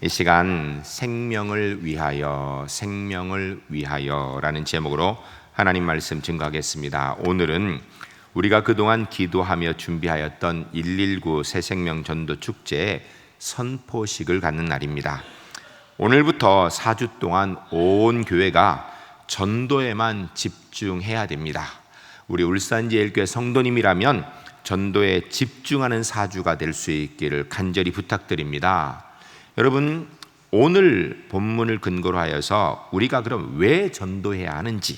이 시간 생명을 위하여라는 제목으로 하나님 말씀 증거하겠습니다. 오늘은 우리가 그동안 기도하며 준비하였던 119 새생명 전도 축제의 선포식을 갖는 날입니다. 오늘부터 4주 동안 온 교회가 전도에만 집중해야 됩니다. 우리 울산제일교회 성도님이라면 전도에 집중하는 4주가 될 수 있기를 간절히 부탁드립니다. 여러분, 오늘 본문을 근거로 하여서 우리가 그럼 왜 전도해야 하는지,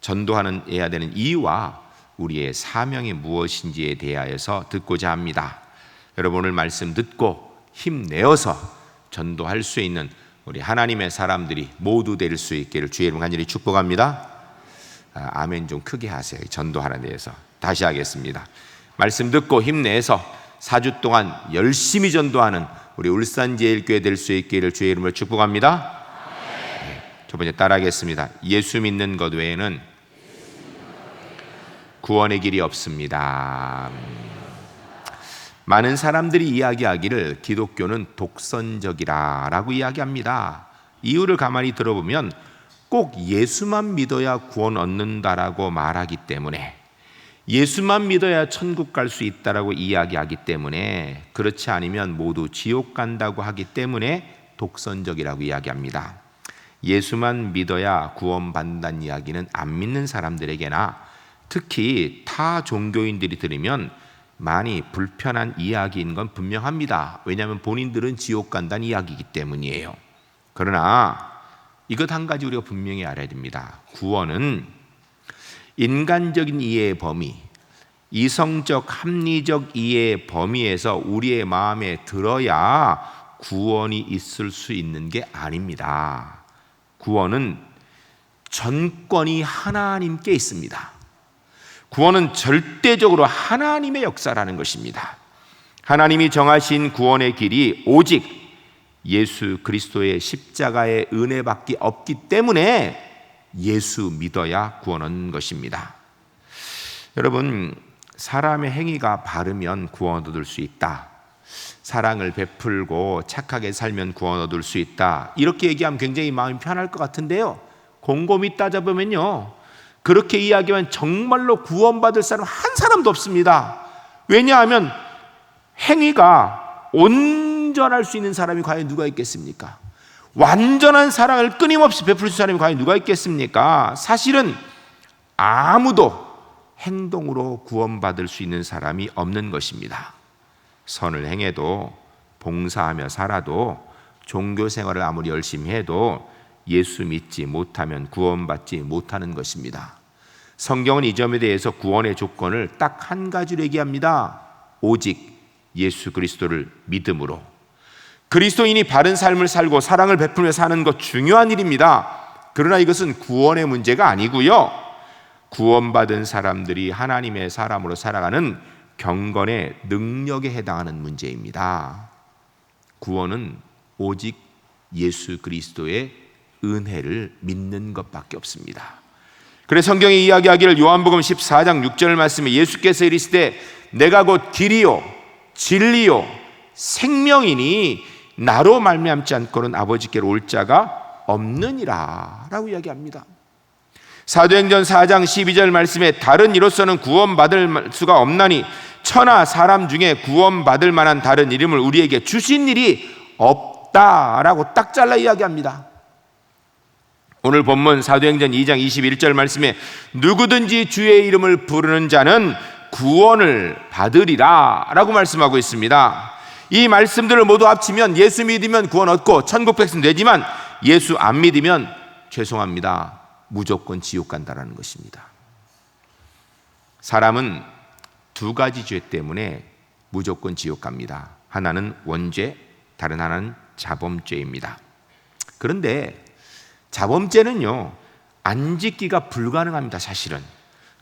전도해야 되는 이유와 우리의 사명이 무엇인지에 대하여서 듣고자 합니다. 여러분, 오늘 말씀 듣고 힘내어서 전도할 수 있는 우리 하나님의 사람들이 모두 될 수 있기를 주의 이름 간절히 축복합니다. 아멘 좀 크게 하세요. 전도하는 데에서 다시 하겠습니다. 말씀 듣고 힘내서 4주 동안 열심히 전도하는 우리 울산제일교회 될 수 있기를 주의 이름으로 축복합니다. 첫 번째 따라하겠습니다. 예수 믿는 것 외에는 구원의 길이 없습니다. 많은 사람들이 이야기하기를 기독교는 독선적이라고 이야기합니다. 이유를 가만히 들어보면 꼭 예수만 믿어야 구원 얻는다라고 말하기 때문에, 예수만 믿어야 천국 갈 수 있다라고 이야기하기 때문에, 그렇지 않으면 모두 지옥 간다고 하기 때문에 독선적이라고 이야기합니다. 예수만 믿어야 구원받는다는 이야기는 안 믿는 사람들에게나 특히 타 종교인들이 들으면 많이 불편한 이야기인 건 분명합니다. 왜냐하면 본인들은 지옥 간다는 이야기이기 때문이에요. 그러나 이것 한 가지 우리가 분명히 알아야 됩니다. 구원은 인간적인 이해의 범위, 이성적 합리적 이해의 범위에서 우리의 마음에 들어야 구원이 있을 수 있는 게 아닙니다. 구원은 전권이 하나님께 있습니다. 구원은 절대적으로 하나님의 역사라는 것입니다. 하나님이 정하신 구원의 길이 오직 예수 그리스도의 십자가의 은혜밖에 없기 때문에 예수 믿어야 구원 얻는 것입니다. 여러분, 사람의 행위가 바르면 구원 얻을 수 있다, 사랑을 베풀고 착하게 살면 구원 얻을 수 있다, 이렇게 얘기하면 굉장히 마음이 편할 것 같은데요, 곰곰이 따져보면요, 그렇게 이야기하면 정말로 구원받을 사람 한 사람도 없습니다. 왜냐하면 행위가 온전할 수 있는 사람이 과연 누가 있겠습니까? 완전한 사랑을 끊임없이 베풀 수 있는 사람이 과연 누가 있겠습니까? 사실은 아무도 행동으로 구원받을 수 있는 사람이 없는 것입니다. 선을 행해도, 봉사하며 살아도, 종교 생활을 아무리 열심히 해도 예수 믿지 못하면 구원받지 못하는 것입니다. 성경은 이 점에 대해서 구원의 조건을 딱 한 가지로 얘기합니다. 오직 예수 그리스도를 믿음으로. 그리스도인이 바른 삶을 살고 사랑을 베풀며 사는 것 중요한 일입니다. 그러나 이것은 구원의 문제가 아니고요, 구원받은 사람들이 하나님의 사람으로 살아가는 경건의 능력에 해당하는 문제입니다. 구원은 오직 예수 그리스도의 은혜를 믿는 것밖에 없습니다. 그래서 성경이 이야기하기를 요한복음 14장 6절 말씀에 예수께서 이르시되 내가 곧 길이요 진리요 생명이니 나로 말미암지 않고는 아버지께로 올 자가 없느니라 라고 이야기합니다. 사도행전 4장 12절 말씀에 다른 이로서는 구원받을 수가 없나니 천하 사람 중에 구원받을 만한 다른 이름을 우리에게 주신 일이 없다라고 딱 잘라 이야기합니다. 오늘 본문 사도행전 2장 21절 말씀에 누구든지 주의 이름을 부르는 자는 구원을 받으리라 라고 말씀하고 있습니다. 이 말씀들을 모두 합치면 예수 믿으면 구원 얻고 천국 백성 되지만 예수 안 믿으면 죄송합니다, 무조건 지옥 간다라는 것입니다. 사람은 두 가지 죄 때문에 무조건 지옥 갑니다. 하나는 원죄, 다른 하나는 자범죄입니다. 그런데 자범죄는요, 안 짓기가 불가능합니다, 사실은.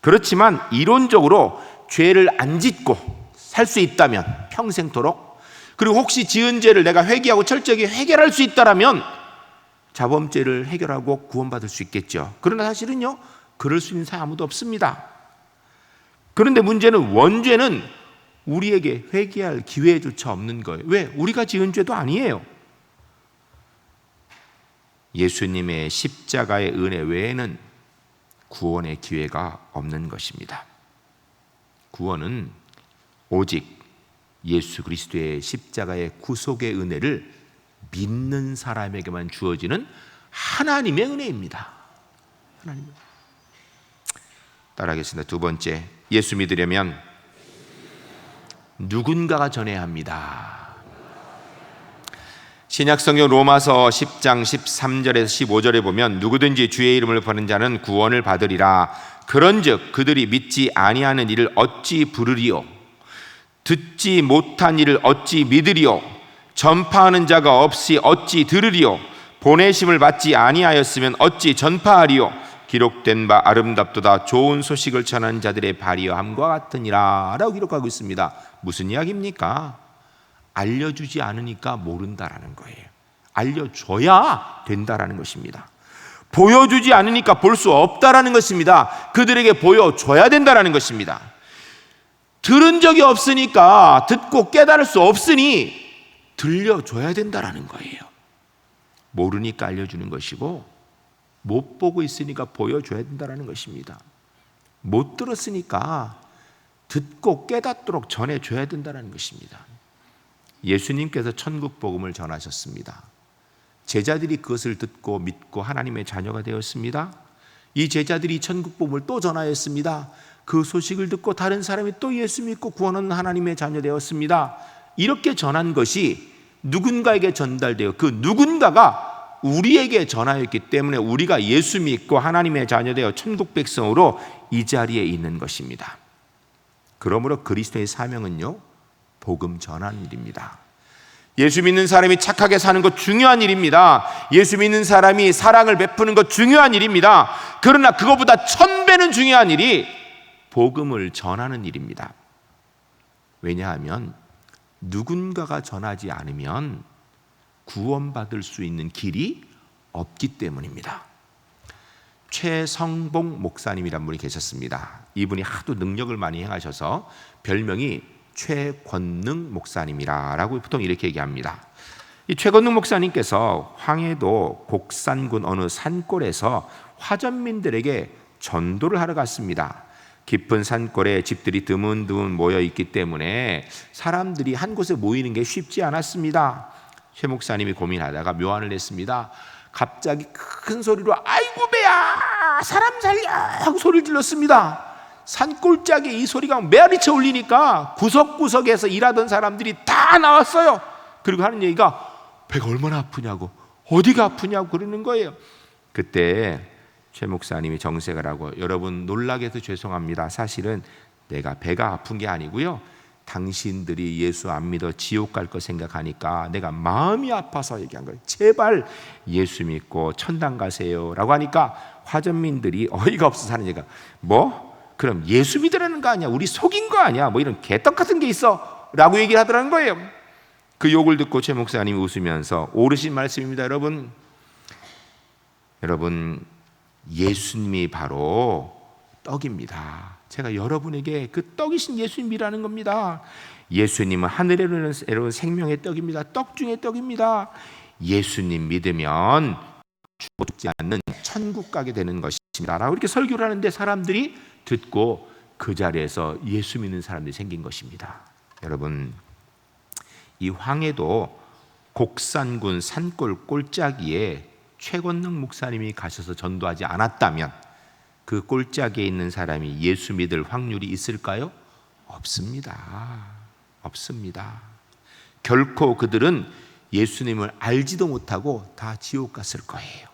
그렇지만 이론적으로 죄를 안 짓고 살 수 있다면 평생토록, 그리고 혹시 지은 죄를 내가 회개하고 철저하게 해결할 수 있다면 자범죄를 해결하고 구원받을 수 있겠죠. 그러나 사실은요, 그럴 수 있는 사람 아무도 없습니다. 그런데 문제는 원죄는 우리에게 회개할 기회조차 없는 거예요. 왜? 우리가 지은 죄도 아니에요. 예수님의 십자가의 은혜 외에는 구원의 기회가 없는 것입니다. 구원은 오직 예수 그리스도의 십자가의 구속의 은혜를 믿는 사람에게만 주어지는 하나님의 은혜입니다. 하나님. 따라하겠습니다. 두 번째, 예수 믿으려면 누군가가 전해야 합니다. 신약성경 로마서 10장 13절에서 15절에 보면 누구든지 주의 이름을 부르는 자는 구원을 받으리라. 그런즉 그들이 믿지 아니하는 일을 어찌 부르리요? 듣지 못한 일을 어찌 믿으리요? 전파하는 자가 없이 어찌 들으리요? 보내심을 받지 아니하였으면 어찌 전파하리요? 기록된 바 아름답도다 좋은 소식을 전하는 자들의 발이함과 같으니라 라고 기록하고 있습니다. 무슨 이야기입니까? 알려주지 않으니까 모른다라는 거예요. 알려줘야 된다라는 것입니다. 보여주지 않으니까 볼 수 없다라는 것입니다. 그들에게 보여줘야 된다라는 것입니다. 들은 적이 없으니까 듣고 깨달을 수 없으니 들려줘야 된다라는 거예요. 모르니까 알려주는 것이고 못 보고 있으니까 보여줘야 된다라는 것입니다. 못 들었으니까 듣고 깨닫도록 전해줘야 된다는 것입니다. 예수님께서 천국 복음을 전하셨습니다. 제자들이 그것을 듣고 믿고 하나님의 자녀가 되었습니다. 이 제자들이 천국 복음을 또 전하였습니다. 그 소식을 듣고 다른 사람이 또 예수 믿고 구원하는 하나님의 자녀 되었습니다. 이렇게 전한 것이 누군가에게 전달되어 그 누군가가 우리에게 전하였기 때문에 우리가 예수 믿고 하나님의 자녀 되어 천국 백성으로 이 자리에 있는 것입니다. 그러므로 그리스도의 사명은요, 복음 전하는 일입니다. 예수 믿는 사람이 착하게 사는 것 중요한 일입니다. 예수 믿는 사람이 사랑을 베푸는 것 중요한 일입니다. 그러나 그것보다 1000배는 중요한 일이 복음을 전하는 일입니다. 왜냐하면 누군가가 전하지 않으면 구원받을 수 있는 길이 없기 때문입니다. 최성봉 목사님이란 분이 계셨습니다. 이분이 하도 능력을 많이 행하셔서 별명이 최권능 목사님이라고 보통 이렇게 얘기합니다. 이 최권능 목사님께서 황해도 곡산군 어느 산골에서 화전민들에게 전도를 하러 갔습니다. 깊은 산골에 집들이 드문드문 모여 있기 때문에 사람들이 한 곳에 모이는 게 쉽지 않았습니다. 최 목사님이 고민하다가 묘안을 냈습니다. 갑자기 큰 소리로 아이고 배야 사람 살려 하고 소리를 질렀습니다. 산골짜기에 이 소리가 메아리쳐 울리니까 구석구석에서 일하던 사람들이 다 나왔어요. 그리고 하는 얘기가 배가 얼마나 아프냐고 어디가 아프냐고 그러는 거예요. 그때 최 목사님이 정색을 하고 여러분 놀라게 해서 죄송합니다. 사실은 내가 배가 아픈 게 아니고요. 당신들이 예수 안 믿어 지옥 갈 거 생각하니까 내가 마음이 아파서 얘기한 거예요. 제발 예수 믿고 천당 가세요 라고 하니까 화전민들이 어이가 없어서 하는 얘기가 뭐? 그럼 예수 믿으라는 거 아니야? 우리 속인 거 아니야? 뭐 이런 개떡 같은 게 있어 라고 얘기를 하더라는 거예요. 그 욕을 듣고 최 목사님이 웃으면서 옳으신 말씀입니다. 여러분 예수님이 바로 떡입니다. 제가 여러분에게 그 떡이신 예수님이라는 겁니다. 예수님은 하늘에 오는 생명의 떡입니다. 떡 중에 떡입니다. 예수님 믿으면 죽지 않는 천국 가게 되는 것입니다 라고 이렇게 설교를 하는데 사람들이 듣고 그 자리에서 예수 믿는 사람들이 생긴 것입니다. 여러분 이 황해도 곡산군 산골 꼴짜기에 최권능 목사님이 가셔서 전도하지 않았다면 그 꼴짜기에 있는 사람이 예수 믿을 확률이 있을까요? 없습니다. 없습니다. 결코 그들은 예수님을 알지도 못하고 다 지옥 갔을 거예요.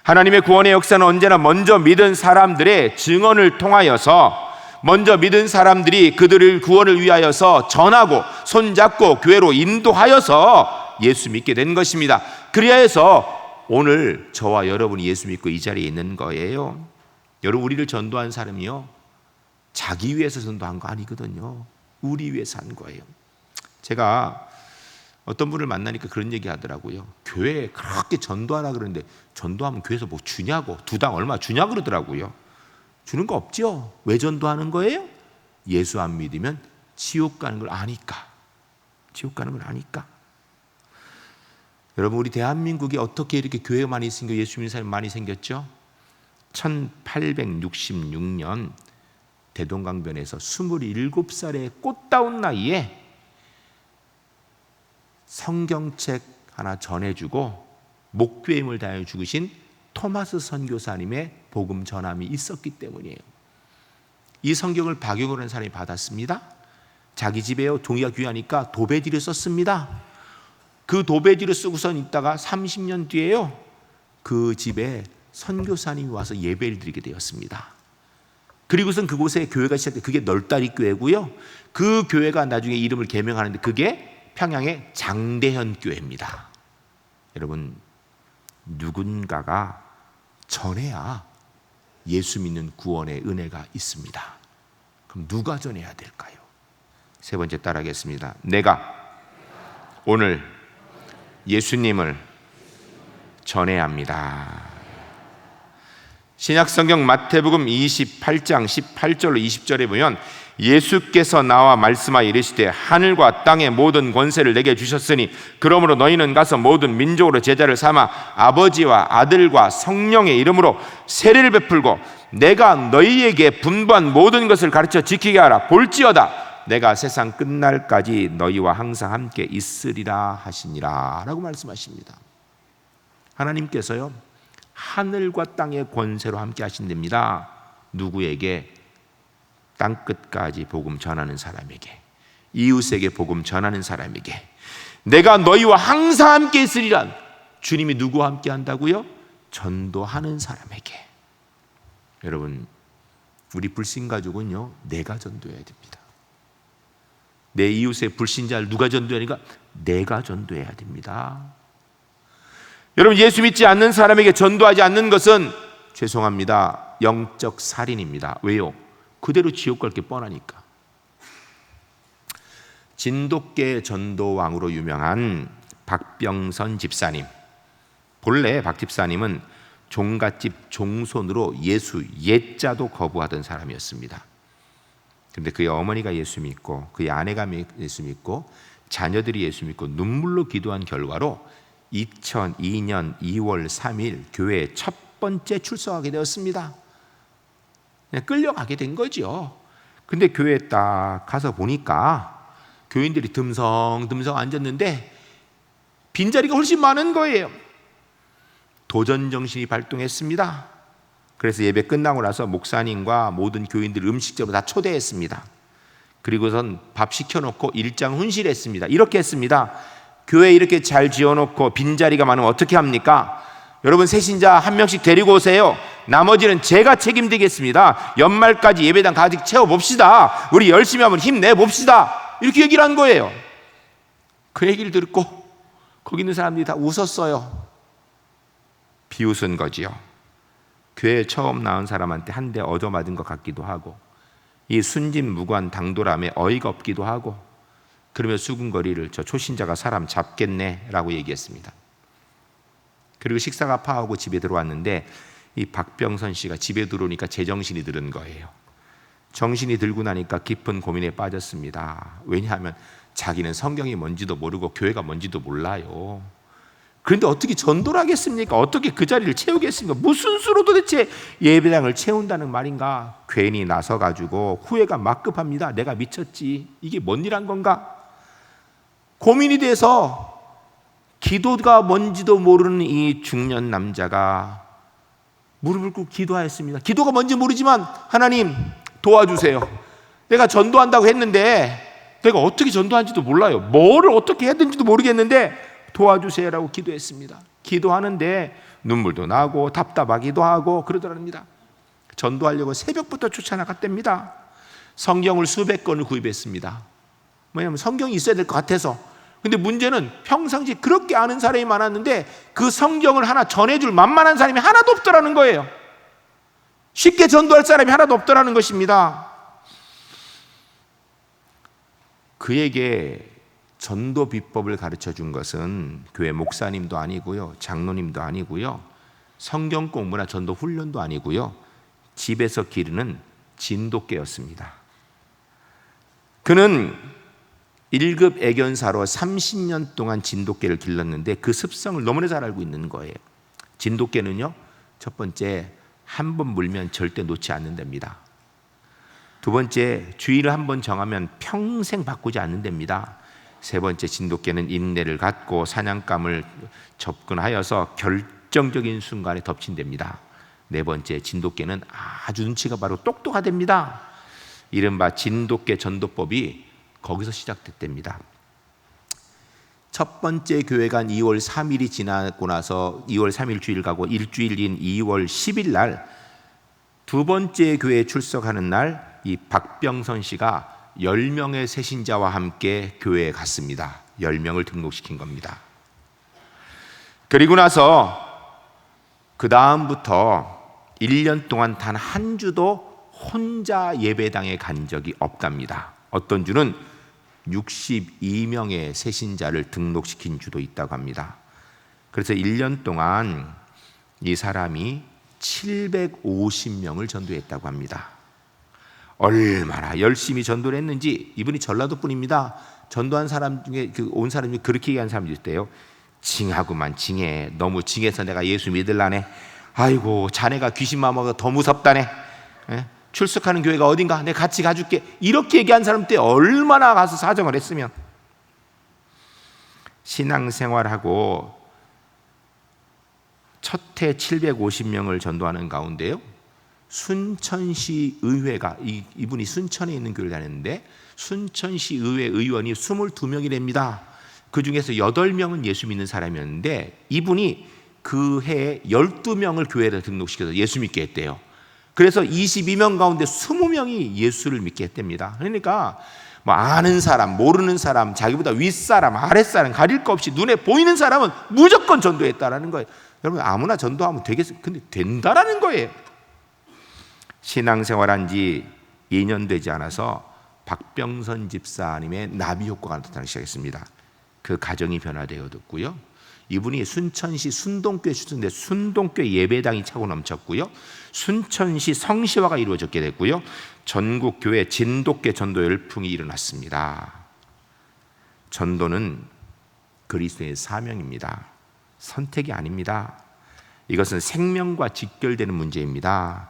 하나님의 구원의 역사는 언제나 먼저 믿은 사람들의 증언을 통하여서 먼저 믿은 사람들이 그들을 구원을 위하여서 전하고 손잡고 교회로 인도하여서 예수 믿게 된 것입니다. 그래야 해서 오늘 저와 여러분이 예수 믿고 이 자리에 있는 거예요. 여러분 우리를 전도한 사람이요 자기 위해서 전도한 거 아니거든요. 우리 위해서 한 거예요. 제가 어떤 분을 만나니까 그런 얘기 하더라고요. 교회에 그렇게 전도하라 그러는데 전도하면 교회에서 뭐 주냐고 두당 얼마 주냐 그러더라고요. 주는 거 없죠. 왜 전도하는 거예요? 예수 안 믿으면 지옥 가는 걸 아니까. 지옥 가는 걸 아니까. 여러분, 우리 대한민국이 어떻게 이렇게 교회가 많이 생겨 예수 믿는 사람이 많이 생겼죠? 1866년 대동강변에서 27살의 꽃다운 나이에 성경책 하나 전해주고 목배임을 다해 죽으신 토마스 선교사님의 복음 전함이 있었기 때문이에요. 이 성경을 박용을 한 사람이 받았습니다. 자기 집에 종이가 귀하니까 도배지를 썼습니다. 그 도배지를 쓰고선 있다가 30년 뒤에요, 그 집에 선교사님이 와서 예배를 드리게 되었습니다. 그리고선 그곳에 교회가 시작돼, 그게 널다리 교회고요. 그 교회가 나중에 이름을 개명하는데 그게 평양의 장대현 교회입니다. 여러분, 누군가가 전해야 예수 믿는 구원의 은혜가 있습니다. 그럼 누가 전해야 될까요? 세 번째 따라하겠습니다. 내가 오늘 예수님을 전해야 합니다. 신약성경 마태복음 28장 18절로 20절에 보면 예수께서 나와 말씀하여 이르시되 하늘과 땅의 모든 권세를 내게 주셨으니 그러므로 너희는 가서 모든 민족으로 제자를 삼아 아버지와 아들과 성령의 이름으로 세례를 베풀고 내가 너희에게 분부한 모든 것을 가르쳐 지키게 하라. 볼지어다 내가 세상 끝날까지 너희와 항상 함께 있으리라 하시니라 라고 말씀하십니다. 하나님께서요, 하늘과 땅의 권세로 함께 하신답니다. 누구에게? 땅끝까지 복음 전하는 사람에게, 이웃에게 복음 전하는 사람에게. 내가 너희와 항상 함께 있으리라. 주님이 누구와 함께 한다고요? 전도하는 사람에게. 여러분, 우리 불신가족은요, 내가 전도해야 됩니다. 내 이웃의 불신자를 누가 전도하니까? 내가 전도해야 됩니다. 여러분, 예수 믿지 않는 사람에게 전도하지 않는 것은, 죄송합니다, 영적 살인입니다. 왜요? 그대로 지옥 갈 게 뻔하니까. 진돗개 전도왕으로 유명한 박병선 집사님, 본래 박 집사님은 종갓집 종손으로 예수 예자도 거부하던 사람이었습니다. 그런데 그의 어머니가 예수 믿고 그의 아내가 예수 믿고 자녀들이 예수 믿고 눈물로 기도한 결과로 2002년 2월 3일 교회에 첫 번째 출석하게 되었습니다. 그냥 끌려가게 된 거죠. 근데 교회에 딱 가서 보니까 교인들이 듬성듬성 앉았는데 빈자리가 훨씬 많은 거예요. 도전정신이 발동했습니다. 그래서 예배 끝나고 나서 목사님과 모든 교인들 음식점으로 다 초대했습니다. 그리고선 밥 시켜놓고 일장 훈실했습니다. 이렇게 했습니다. 교회 이렇게 잘 지어놓고 빈자리가 많으면 어떻게 합니까? 여러분, 새신자 한 명씩 데리고 오세요. 나머지는 제가 책임지겠습니다. 연말까지 예배당 가득 채워봅시다. 우리 열심히 한번 힘내봅시다. 이렇게 얘기를 한 거예요. 그 얘기를 듣고 거기 있는 사람들이 다 웃었어요. 비웃은 거지요. 교회에 처음 나온 사람한테 한 대 얻어맞은 것 같기도 하고, 이 순진무구한 당돌함에 어이가 없기도 하고, 그러며 수군거리를 저 초신자가 사람 잡겠네 라고 얘기했습니다. 그리고 식사가 파하고 집에 들어왔는데 이 박병선 씨가 집에 들어오니까 제정신이 들은 거예요. 정신이 들고 나니까 깊은 고민에 빠졌습니다. 왜냐하면 자기는 성경이 뭔지도 모르고 교회가 뭔지도 몰라요. 그런데 어떻게 전도를 하겠습니까? 어떻게 그 자리를 채우겠습니까? 무슨 수로 도대체 예배당을 채운다는 말인가? 괜히 나서가지고 후회가 막 급합니다. 내가 미쳤지, 이게 뭔 일 한 건가? 고민이 돼서 기도가 뭔지도 모르는 이 중년 남자가 무릎을 꿇고 기도하였습니다. 기도가 뭔지 모르지만 하나님 도와주세요. 내가 전도한다고 했는데 내가 어떻게 전도하는지도 몰라요. 뭐를 어떻게 해야 되는지도 모르겠는데 도와주세요라고 기도했습니다. 기도하는데 눈물도 나고 답답하기도 하고 그러더랍니다. 전도하려고 새벽부터 쫓아나갔답니다. 성경을 수백 권을 구입했습니다. 왜냐하면 성경이 있어야 될 것 같아서. 근데 문제는 평상시 그렇게 아는 사람이 많았는데 그 성경을 하나 전해줄 만만한 사람이 하나도 없더라는 거예요. 쉽게 전도할 사람이 하나도 없더라는 것입니다. 그에게 전도 비법을 가르쳐 준 것은 교회 목사님도 아니고요, 장로님도 아니고요, 성경 공부나 전도 훈련도 아니고요, 집에서 기르는 진돗개였습니다. 그는 1급 애견사로 30년 동안 진돗개를 길렀는데 그 습성을 너무나 잘 알고 있는 거예요. 진돗개는요, 첫 번째, 한 번 물면 절대 놓지 않는답니다. 두 번째, 주의를 한 번 정하면 평생 바꾸지 않는답니다. 세 번째, 진돗개는 인내를 갖고 사냥감을 접근하여서 결정적인 순간에 덮친답니다. 네 번째, 진돗개는 아주 눈치가 바로 똑똑하답니다. 이른바 진돗개 전도법이 거기서 시작됐답니다. 첫 번째 교회가 2월 3일이 지나고 나서 2월 3일 주일 가고 일주일인 2월 10일 날 두 번째 교회에 출석하는 날 이 박병선 씨가 10명의 새신자와 함께 교회에 갔습니다. 10명을 등록시킨 겁니다. 그리고 나서 그 다음부터 1년 동안 단 한 주도 혼자 예배당에 간 적이 없답니다. 어떤 주는 62명의 새신자를 등록시킨 주도 있다고 합니다. 그래서 1년 동안 이 사람이 750명을 전도했다고 합니다. 얼마나 열심히 전도를 했는지, 이분이 전라도 분입니다. 전도한 사람 중에 온 사람 중에 그렇게 얘기한 사람도 있대요. 징하구만, 징해. 너무 징해서 내가 예수 믿을라네. 아이고, 자네가 귀신 마모가 더 무섭다네. 출석하는 교회가 어딘가, 내가 같이 가줄게. 이렇게 얘기한 사람 때 얼마나 가서 사정을 했으면. 신앙생활하고 첫 해 750명을 전도하는 가운데요, 순천시 의회가, 이분이 순천에 있는 교회를 다녔는데 순천시 의회 의원이 22명이 됩니다. 그 중에서 8명은 예수 믿는 사람이었는데 이분이 그 해에 12명을 교회에 등록시켜서 예수 믿게 했대요. 그래서 22명 가운데 20명이 예수를 믿게 했답니다. 그러니까 뭐 아는 사람, 모르는 사람, 자기보다 윗사람, 아랫사람 가릴 거 없이 눈에 보이는 사람은 무조건 전도했다라는 거예요. 여러분, 아무나 전도하면 되겠어요? 근데 된다라는 거예요. 신앙생활한 지 2년 되지 않아서 박병선 집사님의 나비 효과가 나타나기 시작했습니다. 그 가정이 변화되었고요. 이분이 순천시 순동교에 출신인데 순동교 예배당이 차고 넘쳤고요. 순천시 성시화가 이루어졌게 됐고요. 전국 교회 진돗개 전도 열풍이 일어났습니다. 전도는 그리스도의 사명입니다. 선택이 아닙니다. 이것은 생명과 직결되는 문제입니다.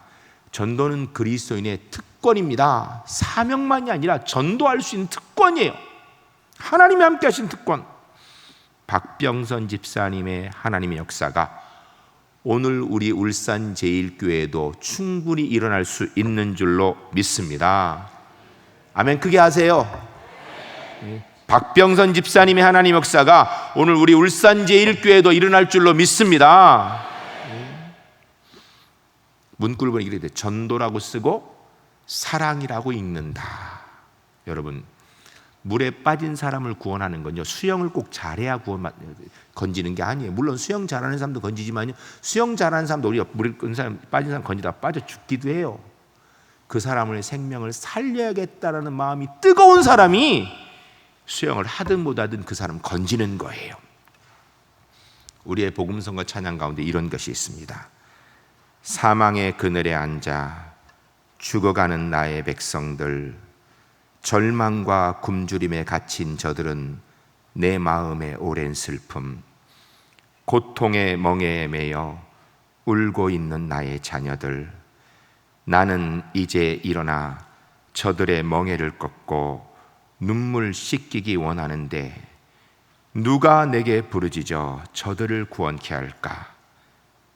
전도는 그리스도인의 특권입니다. 사명만이 아니라 전도할 수 있는 특권이에요. 하나님이 함께 하신 특권. 박병선 집사님의 하나님의 역사가 오늘 우리 울산제일교회에도 충분히 일어날 수 있는 줄로 믿습니다. 아멘. 크게 하세요. 박병선 집사님의 하나님 역사가 오늘 우리 울산제일교회에도 일어날 줄로 믿습니다. 문구를 보니 이렇게 돼. 전도라고 쓰고 사랑이라고 읽는다. 여러분, 물에 빠진 사람을 구원하는 건요, 수영을 꼭 잘해야 건지는 게 아니에요. 물론 수영 잘하는 사람도 건지지만요, 수영 잘하는 사람도 우리가 물에 빠진 사람 건지다가 빠져 죽기도 해요. 그 사람의 생명을 살려야겠다라는 마음이 뜨거운 사람이 수영을 하든 못하든 그 사람 건지는 거예요. 우리의 복음성과 찬양 가운데 이런 것이 있습니다. 사망의 그늘에 앉아 죽어가는 나의 백성들, 절망과 굶주림에 갇힌 저들은 내 마음의 오랜 슬픔, 고통의 멍에에 매여 울고 있는 나의 자녀들, 나는 이제 일어나 저들의 멍에를 꺾고 눈물 씻기기 원하는데 누가 내게 부르짖어 저들을 구원케 할까?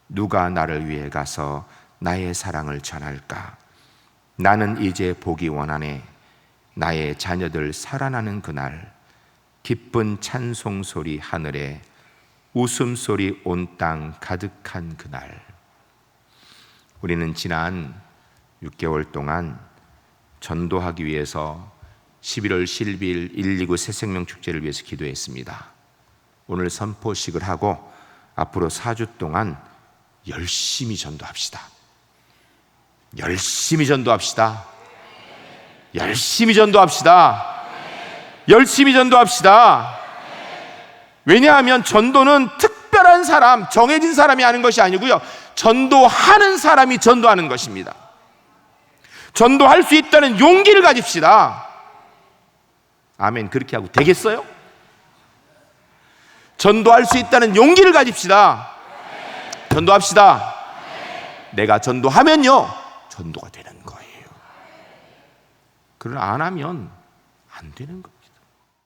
누가 나를 위해 가서 나의 사랑을 전할까? 나는 이제 보기 원하네. 나의 자녀들 살아나는 그날, 기쁜 찬송 소리 하늘에, 웃음소리 온 땅 가득한 그날. 우리는 지난 6개월 동안 전도하기 위해서 11월 12일 129 새생명 축제를 위해서 기도했습니다. 오늘 선포식을 하고 앞으로 4주 동안 열심히 전도합시다. 열심히 전도합시다. 열심히 전도합시다. 열심히 전도합시다. 왜냐하면 전도는 특별한 사람, 정해진 사람이 하는 것이 아니고요, 전도하는 사람이 전도하는 것입니다. 전도할 수 있다는 용기를 가집시다. 아멘. 그렇게 하고 되겠어요? 전도할 수 있다는 용기를 가집시다. 전도합시다. 내가 전도하면요, 전도가 되는 거예요. 그러나 안 하면 안 되는 거예요.